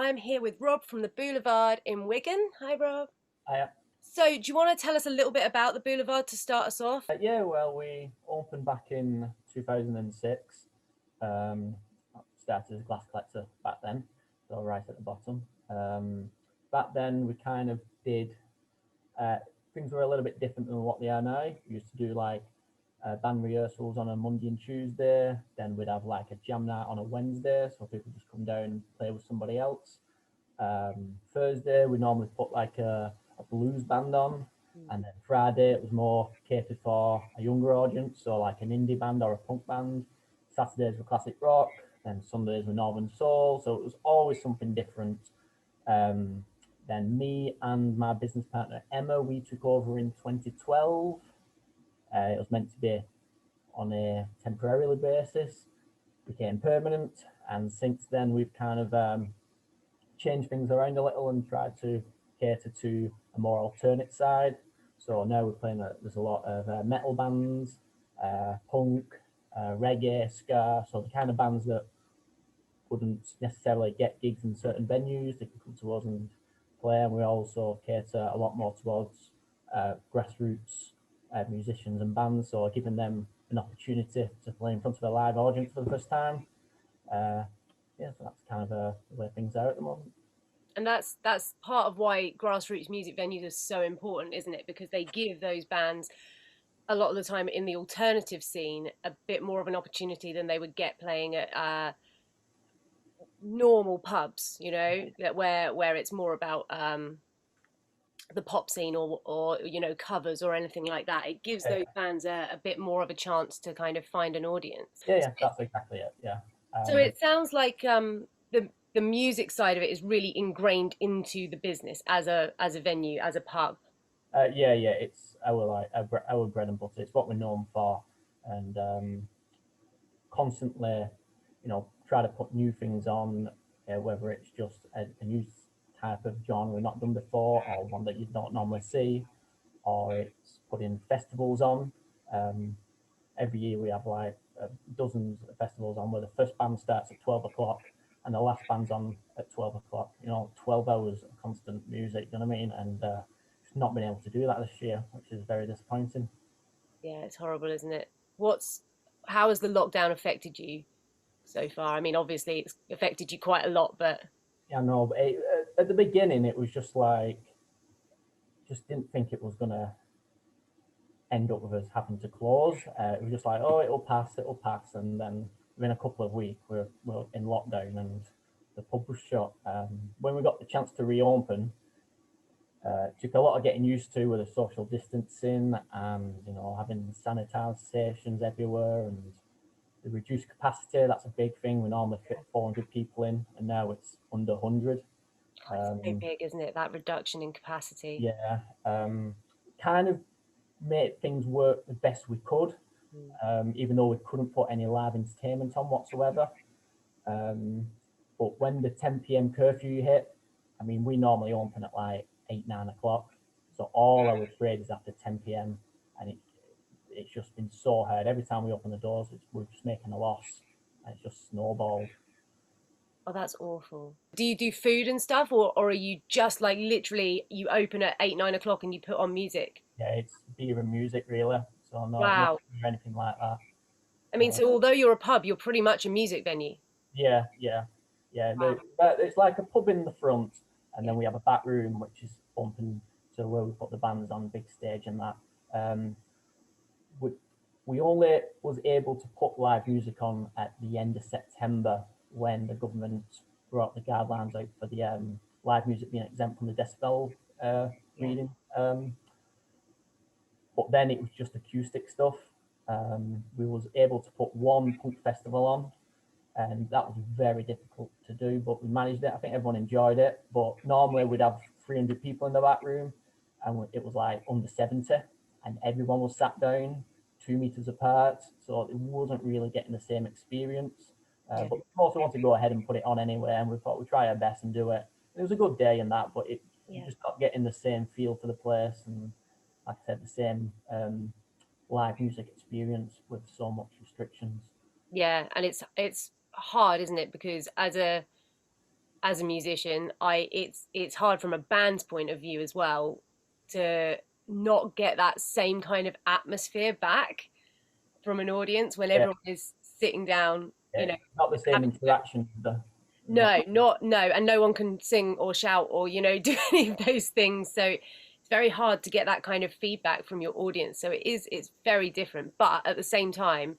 I'm here with Rob from the Boulevard in Wigan. Hi, Rob. I, So, do you want to tell us a little bit about the Boulevard to start us off? yeah, well, we opened back in 2006. Um, Started as a glass collector back then, so right at the bottom. Back then, we kind of did uh, things were a little bit different than what they are now. We used to do like band rehearsals on a Monday and Tuesday. Then we'd have like a jam night on a Wednesday, so people just come down and play with somebody else. Thursday, we normally put like a blues band on, and then Friday it was more catered for a younger audience, so like an indie band or a punk band. Saturdays were classic rock, then Sundays were northern soul, so it was always something different. Um, then me and my business partner Emma, we took over in 2012. It was meant to be on a temporarily basis, became permanent, and since then we've kind of change things around a little and try to cater to a more alternate side. So now we're playing, there's a lot of metal bands, punk, reggae, ska, so the kind of bands that wouldn't necessarily get gigs in certain venues, they can come to us and play. And we also cater a lot more towards grassroots musicians and bands, so giving them an opportunity to play in front of a live audience for the first time. Uh, yeah, so that's kind of the way things are at the moment. And that's part of why grassroots music venues are so important, isn't it? Because they give those bands a lot of the time in the alternative scene a bit more of an opportunity than they would get playing at normal pubs. That where it's more about the pop scene or covers or anything like that. It gives those Yeah. bands a bit more of a chance to kind of find an audience. Yeah, that's exactly it. Yeah. So it sounds like the music side of it is really ingrained into the business as a venue, as a pub. Yeah. It's our our bread and butter. It's what we're known for, and constantly, try to put new things on, whether it's just a new type of genre not done before, or one that you don't normally see, or it's putting festivals on. Um, every year we have like dozens of festivals on where the first band starts at 12 o'clock and the last band's on at 12 o'clock. 12 hours of constant music. You know what I mean? And just not been able to do that this year, which is very disappointing. Yeah, it's horrible, isn't it? What's How has the lockdown affected you so far? I mean, obviously it's affected you quite a lot, but Yeah, no, but at the beginning it was just like, just didn't think it was gonna end up with us having to close. It was just like, oh, it'll pass, and then within a couple of weeks we're in lockdown and the pub was shut. When we got the chance to reopen, it took a lot of getting used to with the social distancing and having sanitized stations everywhere and the reduced capacity. That's a big thing. We normally fit 400 people in, and now it's under 100. it's so Um, big, isn't it? That reduction in capacity. yeah, kind of made things work the best we could, Mm. even though we couldn't put any live entertainment on whatsoever. Um, but when the 10 p.m. curfew hit, I mean, we normally open at like 8, 9 o'clock. So all our trade is after 10 p.m. And it's just been so hard. Every time we open the doors, we're just making a loss. And it's just snowballed. Oh, that's awful. Do you do food and stuff, or are you just like literally you open at 8, 9 o'clock and you put on music? Yeah, it's beer and music, really. So no, not Wow. anything like that. I mean, Uh, so although you're a pub, you're pretty much a music venue. yeah. Wow. It's like a pub in the front, and Yeah. then we have a back room which is open to where we put the bands on big stage and that. Um, we, we only was able to put live music on at the end of September when the government brought the guidelines out for the live music being exempt from the decibel Yeah. reading. But then it was just acoustic stuff. We was able to put one punk festival on, and that was very difficult to do, but we managed it. I think everyone enjoyed it. But normally we'd have 300 people in the back room, and it was like under 70, and everyone was sat down 2 meters apart, so it wasn't really getting the same experience. Yeah. But we also want to go ahead and put it on anyway, and we thought we'd try our best and do it. It was a good day and that, but you Yeah. just not getting the same feel for the place, and like I said, the same live music experience with so much restrictions. Yeah, and it's hard, isn't it? Because as a as a musician, it's hard from a band's point of view as well to not get that same kind of atmosphere back from an audience when Yeah, everyone is sitting down, yeah. you know, Not the same having a interaction. Not, no, not no, and no one can sing or shout or do any of those things. So it's very hard to get that kind of feedback from your audience. So it's very different, but at the same time,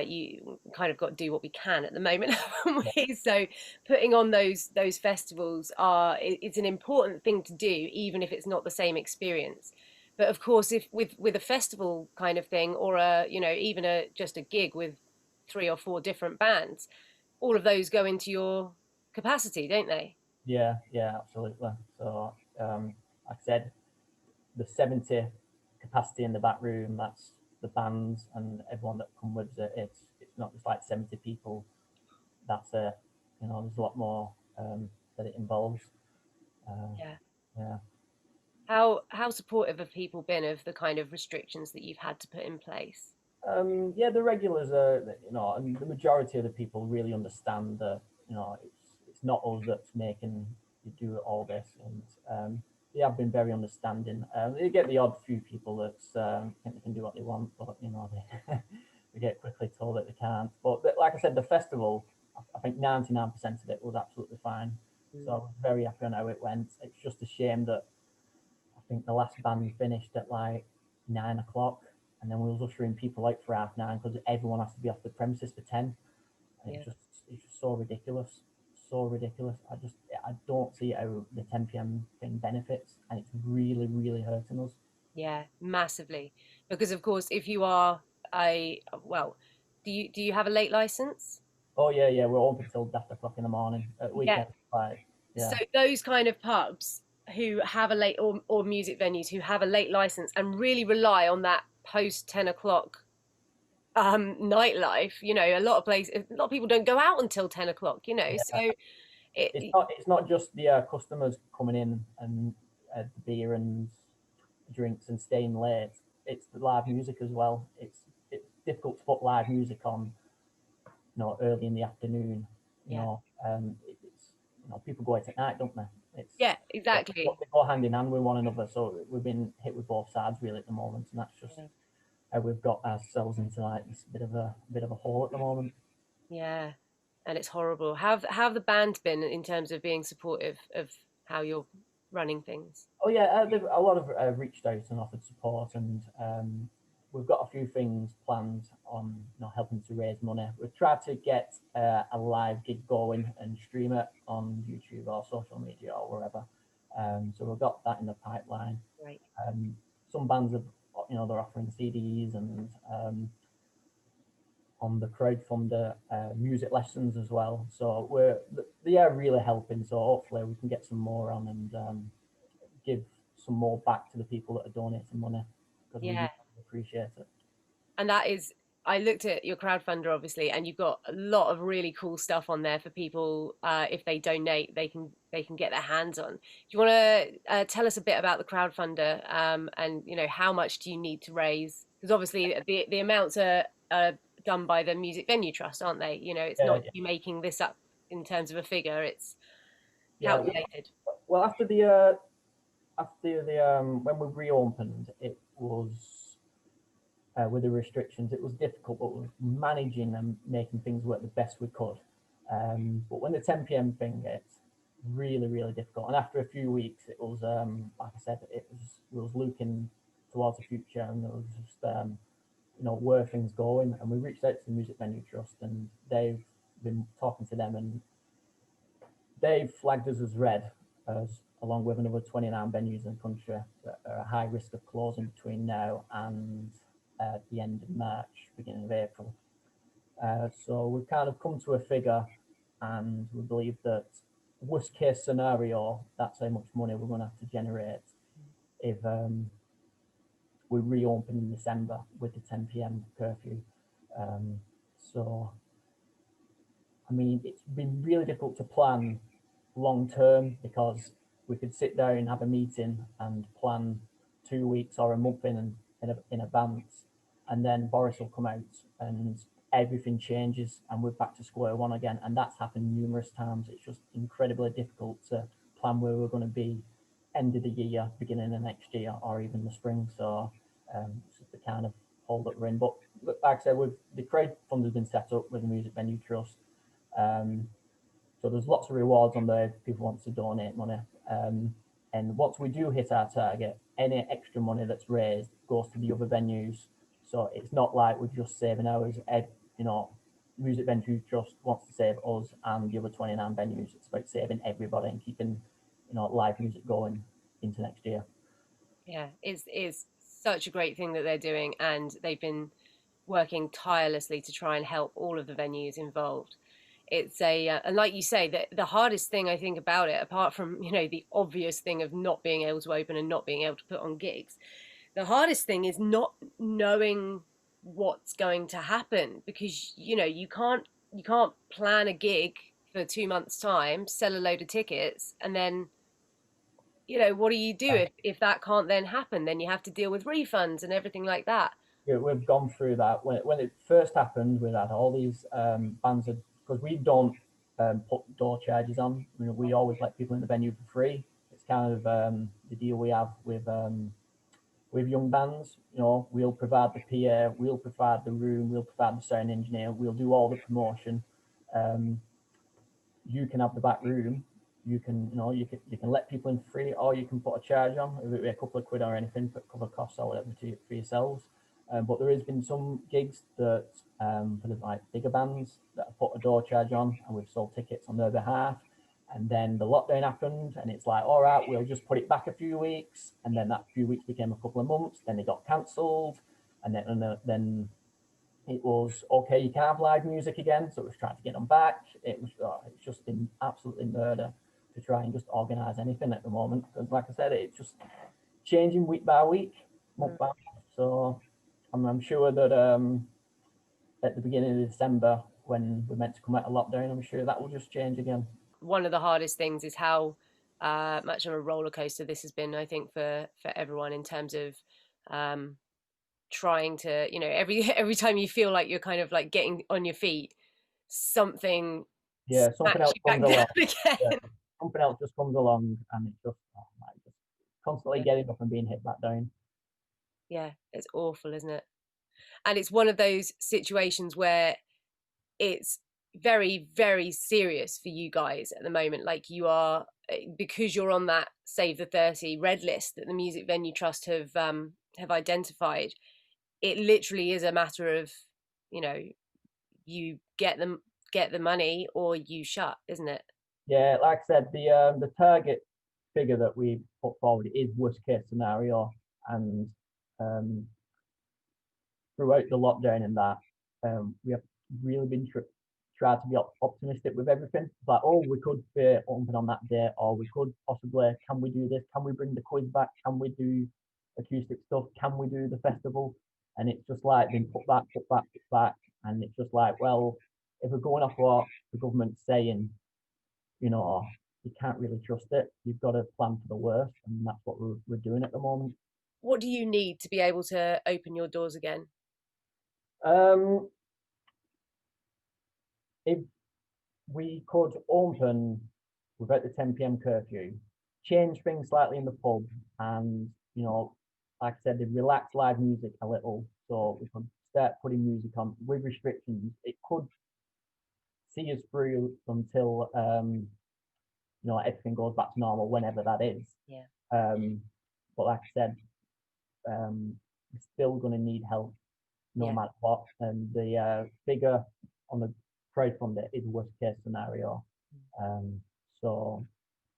you kind of got to do what we can at the moment, haven't yeah, we? So putting on those festivals it's an important thing to do, even if it's not the same experience. But of course, if with a festival kind of thing, or a even a just a gig with 3 or 4 different bands, all of those go into your capacity, don't they? yeah, yeah, absolutely. So, like I said, the 70 capacity in the back room, that's the bands and everyone that come with it. It's not just like 70 people. That's it. There's a lot more that it involves. Uh, Yeah. yeah. How supportive have people been of the kind of restrictions that you've had to put in place? Yeah, the regulars are, and the majority of the people really understand that, it's not us that's making you do all this, and they have been very understanding. They get the odd few people that think they can do what they want, but they get quickly told that they can't. But like I said, the festival, I think 99% of it was absolutely fine. So I Mm. was very happy on how it went. It's just a shame that I think the last band finished at like 9 o'clock, and then we was ushering people out for half 9 because everyone has to be off the premises for 10. And Yeah. it's just so ridiculous, so ridiculous. I don't see how the 10 p.m. thing benefits, and it's really really hurting us. Yeah, massively. Because of course, if you are a well, do you have a late license? Oh yeah, yeah, we're open till after o'clock in the morning at Yeah. weekend. Like, So yeah, those kind of pubs who have a late or music venues who have a late license and really rely on that post 10 o'clock nightlife, a lot of people don't go out until 10 o'clock, yeah. so it It's not just the customers coming in and the beer and drinks and staying late. It's the live music as well. It's difficult to put live music on, early in the afternoon. yeah, People go out at night, don't they? It's yeah, they exactly. go hand in hand with one another. So we've been hit with both sides really at the moment, and that's just Yeah. how we've got ourselves into like this bit of a hole at the moment. Yeah, and it's horrible. Have the band been in terms of being supportive of how you're running things? Oh yeah, a lot of reached out and offered support, and we've got a few things planned on helping to raise money. We've tried to get a live gig going and stream it on YouTube or social media or wherever. So we've got that in the pipeline. Right. Um, some bands have, they're offering CDs and on the crowdfunder music lessons as well. So they are really helping. So hopefully we can get some more on and give some more back to the people that are donating money because we Yeah, really appreciate it. and that is, I looked at your crowdfunder obviously, and you've got a lot of really cool stuff on there for people. If they donate, they can get their hands on. Do you want to tell us a bit about the crowdfunder, and how much do you need to raise? Because obviously the amounts are done by the Music Venue Trust, aren't they? It's Yeah, not yeah, you making this up in terms of a figure. It's yeah. calculated. Well, after the when we reopened, it was with the restrictions. It was difficult, but we were managing and making things work the best we could. But when the 10 p.m. thing hit, really, really difficult. And after a few weeks, it was like I said, it was we was looking towards the future, and it was just where things going. And we reached out to the Music Venue Trust, and they've been talking to them, and they've flagged us as red, as along with another 29 venues in the country that are at high risk of closing between now and the end of March, beginning of April. So we've kind of come to a figure, and we believe that worst case scenario, that's how much money we're going to have to generate if we reopen in December with the 10 p.m. curfew. Um, so, I mean, it's been really difficult to plan long term because we could sit down and have a meeting and plan 2 weeks or a month in advance, and then Boris will come out and everything changes and we're back to square one again. And that's happened numerous times. It's just incredibly difficult to plan where we're going to be end of the year, beginning of next year, or even the spring. So it's just the kind of hole that we're in. But like I said, the crowdfunding has been set up with the Music Venue Trust. So there's lots of rewards on there if people want to donate money. And once we do hit our target, any extra money that's raised goes to the other venues. So it's not like we're just saving ours. Music Venue Trust wants to save us and the other 29 venues. It's about saving everybody and keeping, live music going into next year. Yeah, it's such a great thing that they're doing, and they've been working tirelessly to try and help all of the venues involved. It's and like you say, that the hardest thing I think about it, apart from the obvious thing of not being able to open and not being able to put on gigs, the hardest thing is not knowing what's going to happen, because you can't plan a gig for 2 months time, sell a load of tickets, and then what do you do if that can't then happen? Then you have to deal with refunds and everything like that. Yeah, we've gone through that. When it first happened, we had all these bands, because we don't put door charges on. We always let people in the venue for free. It's kind of the deal we have with young bands. We'll provide the PA, we'll provide the room, we'll provide the sound engineer, we'll do all the promotion. You can have the back room. You can let people in free, or you can put a charge on, if it be a couple of quid or anything, but cover costs or whatever for yourselves. But there has been some gigs that for the bigger bands that have put a door charge on, and we've sold tickets on their behalf. And then the lockdown happened, and it's like, all right, we'll just put it back a few weeks, and then that few weeks became a couple of months. Then it got cancelled, and then it was okay. You can have live music again, so it was trying to get them back. It's just been absolutely murder to try and just organise anything at the moment. Because, like I said, it's just changing week by week, month by month. So I'm sure that at the beginning of December, when we're meant to come out of lockdown, I'm sure that will just change again. One of the hardest things is how much of a roller coaster this has been, I think, for everyone, in terms of trying to, every time you feel like you're kind of like getting on your feet, something Yeah, something smacks else you back comes down along. Yeah, again. something else just comes along, and it's just, just constantly Yeah, getting up and being hit back down. yeah, it's awful, isn't it? And it's one of those situations where it's very, very serious for you guys at the moment. Like, you are, because you're on that Save the 30 red list that the Music Venue Trust have identified. It literally is a matter of, you get the money or you shut, isn't it? Yeah, like I said, the target figure that we put forward is worst case scenario, and um, throughout the lockdown and that, we have really been tried to be optimistic with everything. It's like, oh, we could be open on that day, or we could possibly, can we do this? Can we bring the quiz back? Can we do acoustic stuff? Can we do the festival? And it's just like been put back, put back, put back, and it's just like, well, if we're going off what the government's saying, you can't really trust it. You've got to plan for the worst, and that's what we're doing at the moment. What do you need to be able to open your doors again? Um, if we could open without the 10 p.m. curfew, change things slightly in the pub, and like I said, they relax live music a little, so we could start putting music on with restrictions. It could see us through until everything goes back to normal, whenever that is. Yeah. But like I said, we're still going to need help no Yeah. matter what. And the figure on the crowdfunder is worst case scenario. So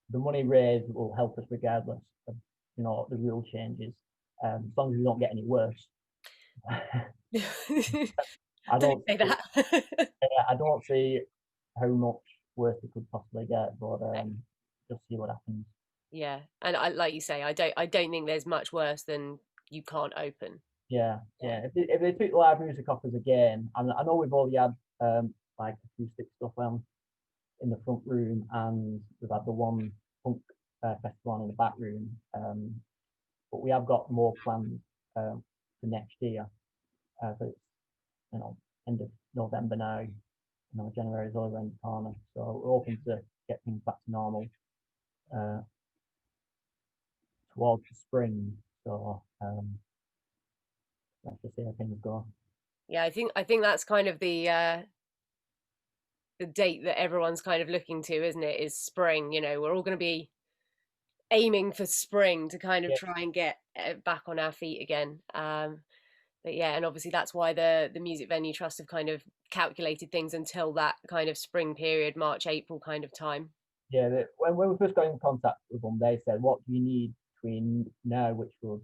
the money raised will help us regardless of the rule changes, as long as we don't get any worse. I Don't don't say see, that. I don't see how much worse it could possibly get, but just see what happens. Yeah, and like you say, I don't think there's much worse than you can't open. Yeah, Yeah. yeah. If they took live music off us again, I know we've already had like acoustic stuff on in the front room, and we've had the one punk festival on in the back room. But we have got more plans for next year. So it's end of November now. You know, January's all around the corner, so we're hoping to get things back to normal towards the spring. So let's just see how things go. Yeah, I think that's kind of the date that everyone's kind of looking to, isn't it? Is spring. You know, we're all going to be aiming for spring to kind of Yeah, try and get back on our feet again. But yeah, and obviously that's why the Music Venue Trust have kind of calculated things until that kind of spring period, March, April kind of time. yeah. When we first got in contact with them, they said, "What do you need between now, which was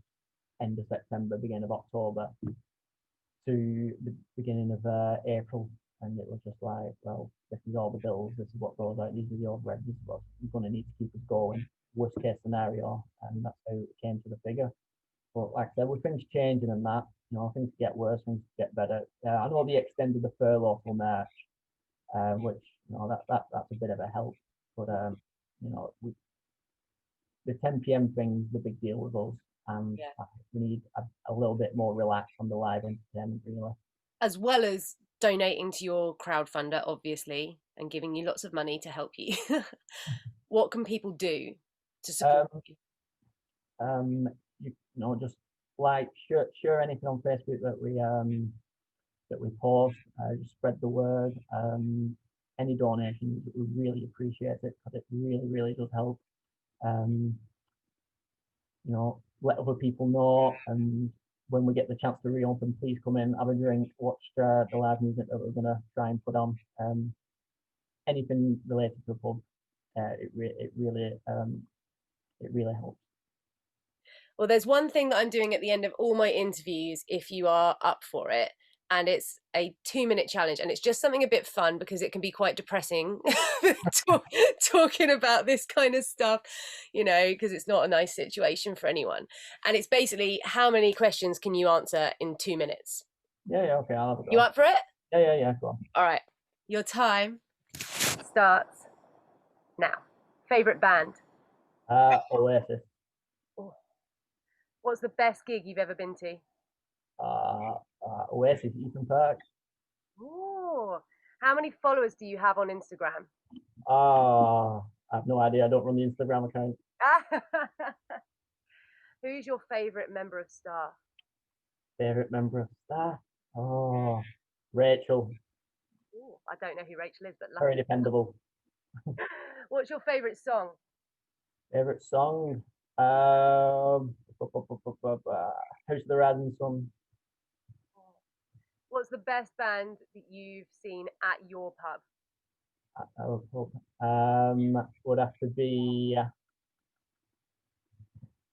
end of September, beginning of October, to the beginning of April?" And it was just like, "Well, this is all the bills. This is what goes out. These are the overheads. This is what we're going to need to keep us going. Worst case scenario," and that's how it came to the figure. But like I said, with things changing and that, you know, things get worse, things get better. I know they extended the furlough till March, which, you know, that's a bit of a help. But you know, the 10 p.m. thing's the big deal with us, and Yeah. we need a little bit more relaxed on the live entertainment, really. As well as donating to your crowdfunder, obviously, and giving you lots of money to help you. What can people do to support Um, you? you know, just like share anything on Facebook that we post, just spread the word. Any donations, we really appreciate it because it really, really does help. Um, you know, let other people know, and when we get the chance to reopen, please come in, have a drink, watch the live music that we're gonna try and put on. Anything related to the pub, it really helps. Well, there's one thing that I'm doing at the end of all my interviews, if you are up for it. And it's a 2 minute challenge. And it's just something a bit fun because it can be quite depressing talking about this kind of stuff, you know, because it's not a nice situation for anyone. And it's basically how many questions can you answer in 2 minutes? Yeah, yeah, okay, I'll have a You go. up for it? Yeah, yeah, yeah, go on. All right. Your time starts now. Favorite band? Oasis. What's the best gig you've ever been to? Oasis, Ethan Park. Ooh. How many followers do you have on Instagram? I have no idea. I don't run the Instagram account. Who's your favourite member of staff? Favorite member of staff? Oh, Rachel. Ooh, I don't know who Rachel is, but Very lucky. dependable. What's your favourite song? Favorite song? Um, House of the Rising Sun. What's the best band that you've seen at your pub? Would have to be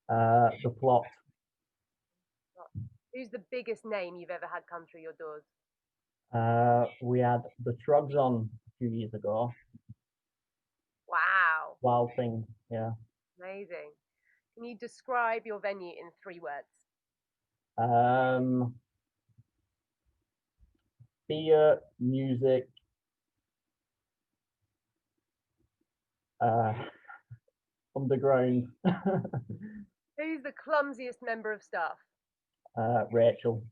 the plot. Who's the biggest name you've ever had come through your doors? We had the Trogs on a few years ago. Wow, Wild thing, yeah. amazing. Can you describe your venue in 3 words? Um, Beer, music, uh, underground. Who's the clumsiest member of staff? Rachel.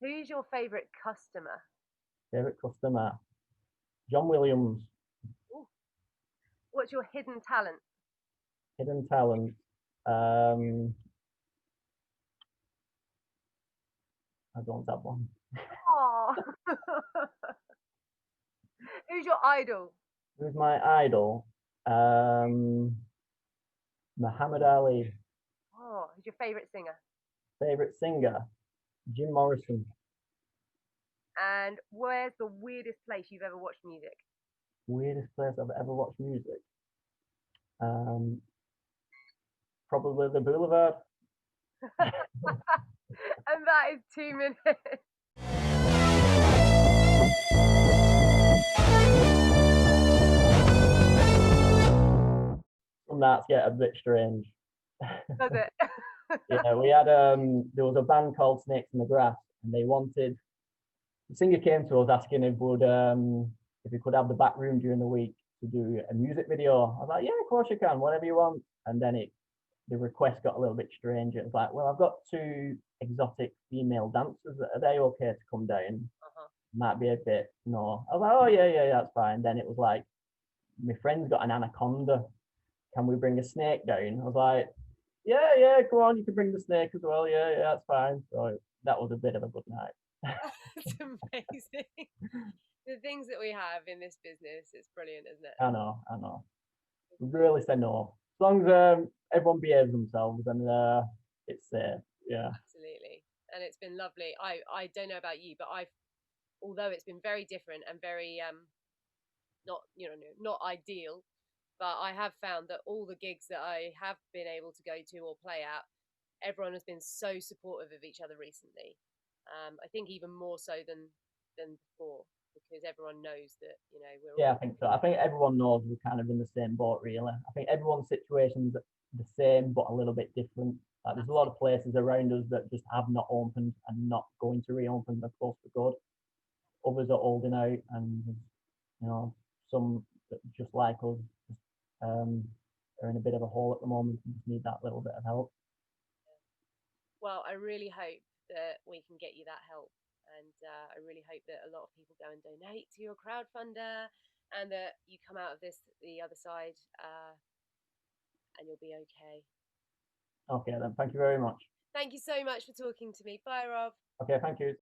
Who's your favourite customer? Favorite customer? John Williams. Ooh. What's your hidden talent? Hidden talent. I don't have one. Oh. Who's your idol? Who's my idol? Muhammad Ali. Oh, who's your favourite singer? Favorite singer? Jim Morrison. And where's the weirdest place you've ever watched music? Weirdest place I've ever watched music. Um, Probably the Boulevard. And that is 2 minutes. Some nights get a bit strange. Does it? Yeah, we had there was a band called Snakes in the Grass, and they wanted the singer came to us asking if we could have the back room during the week to do a music video. I was like, yeah, of course you can, whatever you want. And then the request got a little bit strange. It was like, well, I've got two exotic female dancers. Are they okay to come down? Uh-huh. might be a bit, I was like, oh yeah, yeah, yeah, that's fine. Then it was like, my friend's got an anaconda. Can we bring a snake down? I was like, yeah, yeah, go on, you can bring the snake as well. Yeah, yeah, that's fine. So that was a bit of a good night. It's amazing. The things that we have in this business, it's brilliant, isn't it? I know, I know. Really say no. As long as everyone behaves themselves and it's safe. Yeah. Absolutely. And it's been lovely. I don't know about you, but I've although it's been very different and very not not ideal, but I have found that all the gigs that I have been able to go to or play at, everyone has been so supportive of each other recently. I think even more so than before, because everyone knows that we're Yeah, all I think so. I think everyone knows we're kind of in the same boat, really. I think everyone's situation's the same, but a little bit different. Like, there's a lot of places around us that just have not opened and not going to reopen. They're close to good. Others are holding out, and some that just like us um, are in a bit of a hole at the moment and just need that little bit of help. well. I really hope that we can get you that help, and I really hope that a lot of people go and donate to your crowdfunder, and that you come out of this the other side, and you'll be okay. Okay, then. Thank you very much. Thank you so much for talking to me. Bye, Rob. Okay, thank you.